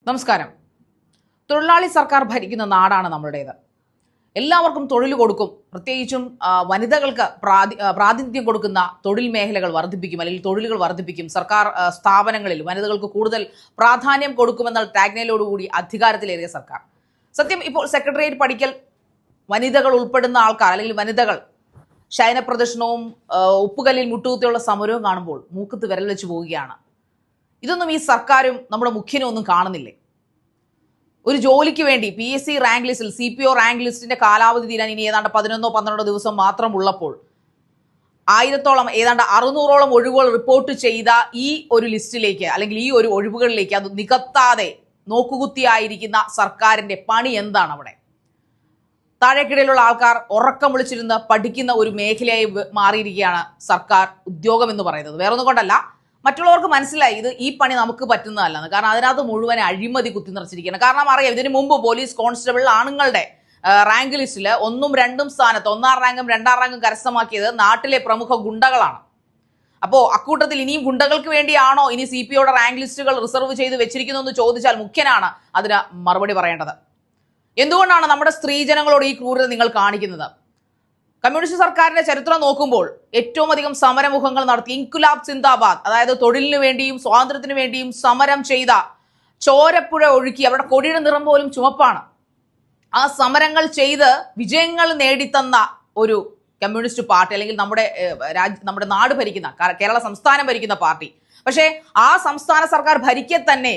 നമസ്കാരം. തൊഴിലാളി സർക്കാർ ഭരിക്കുന്ന നാടാണ് നമ്മുടേത്. എല്ലാവർക്കും തൊഴിൽ കൊടുക്കും, പ്രത്യേകിച്ചും വനിതകൾക്ക് പ്രാതിനിധ്യം കൊടുക്കുന്ന തൊഴിൽ മേഖലകൾ വർദ്ധിപ്പിക്കും, അല്ലെങ്കിൽ തൊഴിലുകൾ വർദ്ധിപ്പിക്കും. സർക്കാർ സ്ഥാപനങ്ങളിൽ വനിതകൾക്ക് കൂടുതൽ പ്രാധാന്യം കൊടുക്കുമെന്ന ടാഗ്ലൈനോടുകൂടി അധികാരത്തിലേറിയ സർക്കാർ. സത്യം, ഇപ്പോൾ സെക്രട്ടേറിയറ്റ് പഠിക്കൽ വനിതകൾ ഉൾപ്പെടുന്ന ആൾക്കാർ, അല്ലെങ്കിൽ വനിതകൾ ശയനപ്രദർശനവും ഉപ്പുകല്ലിൽ മുട്ടുകുത്തിയുള്ള സമരവും കാണുമ്പോൾ മൂക്കത്ത് വിരൽ വെച്ച് പോവുകയാണ്. ഇതൊന്നും ഈ സർക്കാരും നമ്മുടെ മുഖ്യനും ഒന്നും കാണുന്നില്ലേ? ഒരു ജോലിക്ക് വേണ്ടി PSC റാങ്ക് ലിസ്റ്റിൽ CPO റാങ്ക് ലിസ്റ്റിന്റെ കാലാവധി തീരാൻ ഇനി ഏതാണ്ട് 11-12 ദിവസം മാത്രം ഉള്ളപ്പോൾ 1000-ഓളം, ഏതാണ്ട് 600-ഓളം ഒഴിവുകൾ റിപ്പോർട്ട് ചെയ്ത ഈ ഒരു ലിസ്റ്റിലേക്ക്, അല്ലെങ്കിൽ ഈ ഒരു ഒഴിവുകളിലേക്ക് അത് നികത്താതെ നോക്കുകുത്തിയായിരിക്കുന്ന സർക്കാരിന്റെ പണി എന്താണ്? അവിടെ താഴേക്കിടയിലുള്ള ആൾക്കാർ ഉറക്കം വിളിച്ചിരുന്ന് പഠിക്കുന്ന ഒരു മേഖലയായി മാറിയിരിക്കുകയാണ് സർക്കാർ ഉദ്യോഗം എന്ന് പറയുന്നത്. വേറൊന്നും കൊണ്ടല്ല, മറ്റുള്ളവർക്ക് മനസ്സിലായി ഇത് ഈ പണി നമുക്ക് പറ്റുന്നതല്ലെന്ന്. കാരണം അതിനകത്ത് മുഴുവൻ അഴിമതി കുത്തി നിറച്ചിരിക്കുകയാണ്. കാരണം അറിയാം, ഇതിനു മുമ്പ് പോലീസ് കോൺസ്റ്റബിൾ ആണുങ്ങളുടെ റാങ്ക് ലിസ്റ്റിൽ 1ഉം 2ഉം സ്ഥാനത്ത് 1ാം റാങ്കും 2ാം റാങ്കും കരസ്ഥമാക്കിയത് നാട്ടിലെ പ്രമുഖ ഗുണ്ടകളാണ്. അപ്പോൾ അക്കൂട്ടത്തിൽ ഇനിയും ഗുണ്ടകൾക്ക് വേണ്ടിയാണോ ഇനി CPOയുടെ റാങ്ക് ലിസ്റ്റുകൾ റിസർവ് ചെയ്ത് വെച്ചിരിക്കുന്നു എന്ന് ചോദിച്ചാൽ മുഖ്യനാണ് അതിന് മറുപടി പറയേണ്ടത്. എന്തുകൊണ്ടാണ് നമ്മുടെ സ്ത്രീജനങ്ങളോട് ഈ ക്രൂരത നിങ്ങൾ കാണിക്കുന്നത്? കമ്മ്യൂണിസ്റ്റ് സർക്കാരിന്റെ ചരിത്രം നോക്കുമ്പോൾ ഏറ്റവും അധികം സമരമുഖങ്ങൾ നടത്തി, ഇൻകുലാബ് സിന്ദാബാദ്, അതായത് തൊഴിലിനു വേണ്ടിയും സ്വാതന്ത്ര്യത്തിനു വേണ്ടിയും സമരം ചെയ്ത, ചോരപ്പുഴ ഒഴുക്കി, അവരുടെ കൊടിയുടെ നിറം പോലും ചുവപ്പാണ്. ആ സമരങ്ങൾ ചെയ്ത് വിജയങ്ങൾ നേടിത്തന്ന ഒരു കമ്മ്യൂണിസ്റ്റ് പാർട്ടി, അല്ലെങ്കിൽ നമ്മുടെ നാട് ഭരിക്കുന്ന, കേരള സംസ്ഥാനം ഭരിക്കുന്ന പാർട്ടി. പക്ഷേ ആ സംസ്ഥാന സർക്കാർ ഭരിക്കെ തന്നെ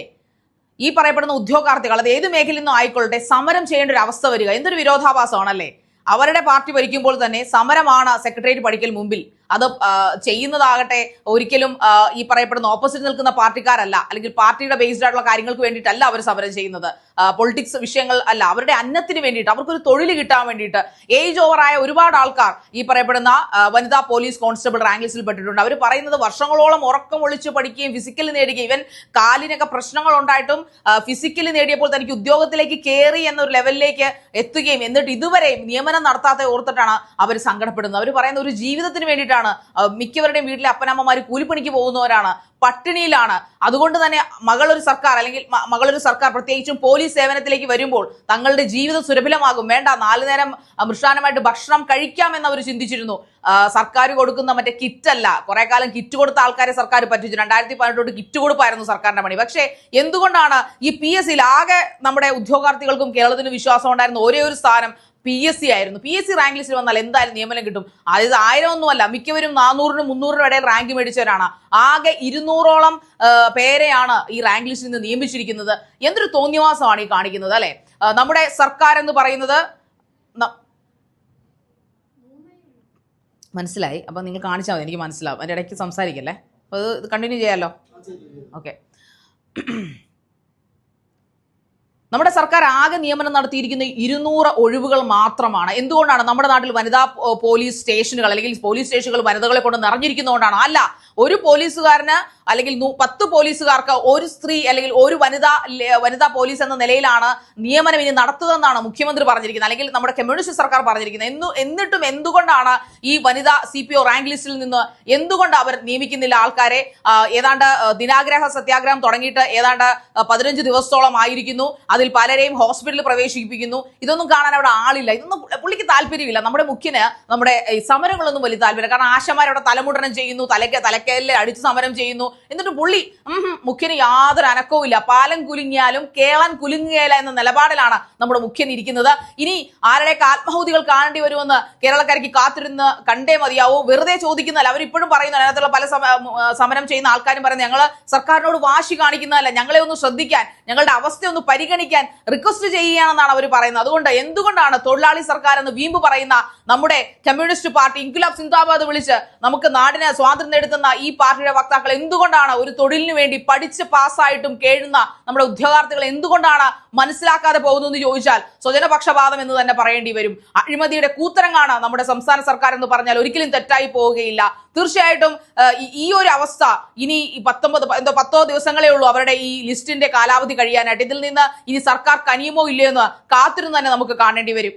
ഈ പറയപ്പെടുന്ന ഉദ്യോഗാർത്ഥികൾ, അത് ഏത് മേഖലയിൽ നിന്നും ആയിക്കൊള്ളട്ടെ, സമരം ചെയ്യേണ്ട ഒരു അവസ്ഥ വരിക എന്തൊരു വിരോധാഭാസമാണല്ലേ? അവരുടെ പാർട്ടി ഭരിക്കുമ്പോൾ തന്നെ സമരമാണ് സെക്രട്ടേറിയറ്റ് പഠിക്കൽ മുമ്പിൽ. അത് ചെയ്യുന്നതാകട്ടെ ഒരിക്കലും ഈ പറയപ്പെടുന്ന ഓപ്പോസിറ്റ് നിൽക്കുന്ന പാർട്ടിക്കാരല്ല, അല്ലെങ്കിൽ പാർട്ടിയുടെ ബേസ്ഡ് ആയിട്ടുള്ള കാര്യങ്ങൾക്ക് വേണ്ടിയിട്ടല്ല അവർ സമരം ചെയ്യുന്നത്, പൊളിറ്റിക്സ് വിഷയങ്ങൾ അല്ല, അവരുടെ അന്നത്തിന് വേണ്ടിയിട്ട്, അവർക്കൊരു തൊഴിൽ കിട്ടാൻ വേണ്ടിയിട്ട്. ഏജ് ഓവറായ ഒരുപാട് ആൾക്കാർ ഈ പറയപ്പെടുന്ന വനിതാ പോലീസ് കോൺസ്റ്റബിൾ റാങ്ക് ലിസ്റ്റിൽ പെട്ടിട്ടുണ്ട്. അവർ പറയുന്നത് വർഷങ്ങളോളം ഉറക്കം ഒളിച്ച് പഠിക്കുകയും ഫിസിക്കലി നേടുകയും, ഇവൻ കാലിനൊക്കെ പ്രശ്നങ്ങൾ ഉണ്ടായിട്ടും ഫിസിക്കലി നേടിയപ്പോൾ തനിക്ക് ഉദ്യോഗത്തിലേക്ക് കയറി എന്നൊരു ലെവലിലേക്ക് എത്തുകയും എന്നിട്ട് ഇതുവരെ നിയമനം നടത്താതെ ഓർത്തിട്ടാണ് അവർ സങ്കടപ്പെടുന്നത്. അവർ പറയുന്ന ഒരു ജീവിതത്തിന് വേണ്ടിയിട്ടാണ്. മിക്കവരുടെയും വീട്ടിലെ അപ്പനമ്മമാര് കൂലിപ്പണിക്ക് പോകുന്നവരാണ്, പട്ടിണിയിലാണ്. അതുകൊണ്ട് തന്നെ മകളൊരു സർക്കാർ പ്രത്യേകിച്ചും പോലീസ് സേവനത്തിലേക്ക് വരുമ്പോൾ തങ്ങളുടെ ജീവിതം സുലഭമാകും, വേണ്ട 4 നേരം മൃഷ്ടാനമായിട്ട് ഭക്ഷണം കഴിക്കാമെന്ന് അവർ ചിന്തിച്ചിരുന്നു. സർക്കാർ കൊടുക്കുന്ന മറ്റേ കിറ്റല്ല, കുറെ കാലം കിറ്റ് കൊടുത്ത ആൾക്കാരെ സർക്കാർ പറ്റിച്ചു. 2018 കിറ്റ് കൊടുപ്പായിരുന്നു സർക്കാരിന്റെ പണി. പക്ഷേ എന്തുകൊണ്ടാണ് ഈ PSCയിൽ ആകെ നമ്മുടെ ഉദ്യോഗാർത്ഥികൾക്കും കേരളത്തിന് വിശ്വാസം ഉണ്ടായിരുന്ന ഒരേ ഒരു സ്ഥാനം PSC ആയിരുന്നു? PSC റാങ്ക് ലിസ്റ്റിൽ വന്നാൽ എന്തായാലും നിയമനം കിട്ടും. അതായത് 1000 ഒന്നുമല്ല, മിക്കവരും 400-നും 300-നും ഇടയിൽ റാങ്ക് മേടിച്ചവരാണ്. ആകെ 200-ഓളം പേരെയാണ് ഈ റാങ്ക് ലിസ്റ്റിൽ നിന്ന് നിയമിച്ചിരിക്കുന്നത്. എന്തൊരു തോന്നിയവാസമാണ് ഈ കാണിക്കുന്നത്, അല്ലെ? നമ്മുടെ സർക്കാർ എന്ന് പറയുന്നത് മനസ്സിലായി. അപ്പൊ നിങ്ങൾ കാണിച്ചാൽ മതി, എനിക്ക് മനസ്സിലാവും. അതിന്റെ ഇടയ്ക്ക് സംസാരിക്കല്ലേ, അപ്പൊ ഇത് കണ്ടിന്യൂ ചെയ്യാമല്ലോ. ഓക്കെ. നമ്മുടെ സർക്കാർ ആകെ നിയമനം നടത്തിയിരിക്കുന്ന 200 ഒഴിവുകൾ മാത്രമാണ്. എന്തുകൊണ്ടാണ്? നമ്മുടെ നാട്ടിൽ വനിതാ പോലീസ് സ്റ്റേഷനുകൾ, അല്ലെങ്കിൽ പോലീസ് സ്റ്റേഷനുകൾ വനിതകളെ കൊണ്ട് നിറഞ്ഞിരിക്കുന്നതുകൊണ്ടാണ്. അല്ല, ഒരു പോലീസുകാരന് അല്ലെങ്കിൽ 10 പോലീസുകാർക്ക് ഒരു സ്ത്രീ അല്ലെങ്കിൽ ഒരു വനിതാ പോലീസ് എന്ന നിലയിലാണ് നിയമനം ഇനി നടത്തുന്നതെന്നാണ് മുഖ്യമന്ത്രി പറഞ്ഞിരിക്കുന്നത്, അല്ലെങ്കിൽ നമ്മുടെ കമ്മ്യൂണിസ്റ്റ് സർക്കാർ പറഞ്ഞിരിക്കുന്നത്. എന്നിട്ടും എന്തുകൊണ്ടാണ് ഈ വനിതാ CPO റാങ്ക് ലിസ്റ്റിൽ നിന്ന് എന്തുകൊണ്ട് അവർ നിയമിക്കുന്നില്ല ആൾക്കാരെ? ഏതാണ്ട് ദിനാഗ്രഹ സത്യാഗ്രഹം തുടങ്ങിയിട്ട് ഏതാണ്ട് 15 ദിവസത്തോളം ആയിരിക്കുന്നു. അതിൽ പലരെയും ഹോസ്പിറ്റലിൽ പ്രവേശിപ്പിക്കുന്നു. ഇതൊന്നും കാണാൻ അവിടെ ആളില്ല. ഇതൊന്നും പുള്ളിക്ക് താല്പര്യമില്ല. നമ്മുടെ മുഖ്യന് നമ്മുടെ സമരങ്ങളൊന്നും വലിയ താല്പര്യം. കാരണം ആശമാരവിടെ തലമുടനം ചെയ്യുന്നു, തലക്കല്ലെ അടിച്ച് സമരം ചെയ്യുന്നു. എന്നിട്ട് മുഖ്യന് യാതൊരു അനക്കവും ഇല്ല. പാലം കുലുങ്ങിയാലും കേളൻ കുലുങ്ങുകയില്ല എന്ന നിലപാടിലാണ് നമ്മുടെ മുഖ്യൻ ഇരിക്കുന്നത്. ഇനി ആരുടെയൊക്കെ ആത്മാഹുതികൾ കാണേണ്ടി വരുമെന്ന് കേരളക്കാർക്ക് കാത്തിരുന്ന് കണ്ടേ മതിയാവൂ. വെറുതെ ചോദിക്കുന്നതല്ല, അവരിപ്പോഴും പറയുന്നു. അതിനകത്തുള്ള പല സമരം ചെയ്യുന്ന ആൾക്കാരും പറയുന്നത്, ഞങ്ങൾ സർക്കാരിനോട് വാശി കാണിക്കുന്നതല്ല, ഞങ്ങളെ ഒന്ന് ശ്രദ്ധിക്കാൻ, ഞങ്ങളുടെ അവസ്ഥ ഒന്ന് പരിഗണിക്കാൻ റിക്വസ്റ്റ് ചെയ്യുകയാണെന്നാണ് അവർ പറയുന്നത്. അതുകൊണ്ട് എന്തുകൊണ്ടാണ് തൊഴിലാളി സർക്കാർ എന്ന് വീമ്പ് പറയുന്ന നമ്മുടെ കമ്മ്യൂണിസ്റ്റ് പാർട്ടി ഇൻകുലാബ് സിന്ദാബാദ് വിളിച്ച് നമുക്ക് നാടിന് സ്വാതന്ത്ര്യം നേടുത്തുന്ന ഈ പാർട്ടിയുടെ വക്താക്കൾ എന്തുകൊണ്ടാണ് ഒരു തൊഴിലിന് വേണ്ടി പഠിച്ച് പാസ്സായിട്ടും കേഴുന്ന നമ്മുടെ ഉദ്യോഗാർത്ഥികൾ എന്തുകൊണ്ടാണ് മനസ്സിലാക്കാതെ പോകുന്നു എന്ന് ചോദിച്ചാൽ സ്വജനപക്ഷപാതം എന്ന് തന്നെ പറയേണ്ടി വരും. അഴിമതിയുടെ കൂത്തരങ്ങാണ് നമ്മുടെ സംസ്ഥാന സർക്കാർ എന്ന് പറഞ്ഞാൽ ഒരിക്കലും തെറ്റായി പോവുകയില്ല. തീർച്ചയായിട്ടും ഈ ഒരു അവസ്ഥ ഇനി 10 ദിവസങ്ങളേ ഉള്ളൂ അവരുടെ ഈ ലിസ്റ്റിന്റെ കാലാവധി കഴിയാനായിട്ട്. ഇതിൽ നിന്ന് ഇനി സർക്കാർ കനിയുമോ ഇല്ലയോ എന്ന് കാത്തിരുന്ന് തന്നെ നമുക്ക് കാണേണ്ടി വരും.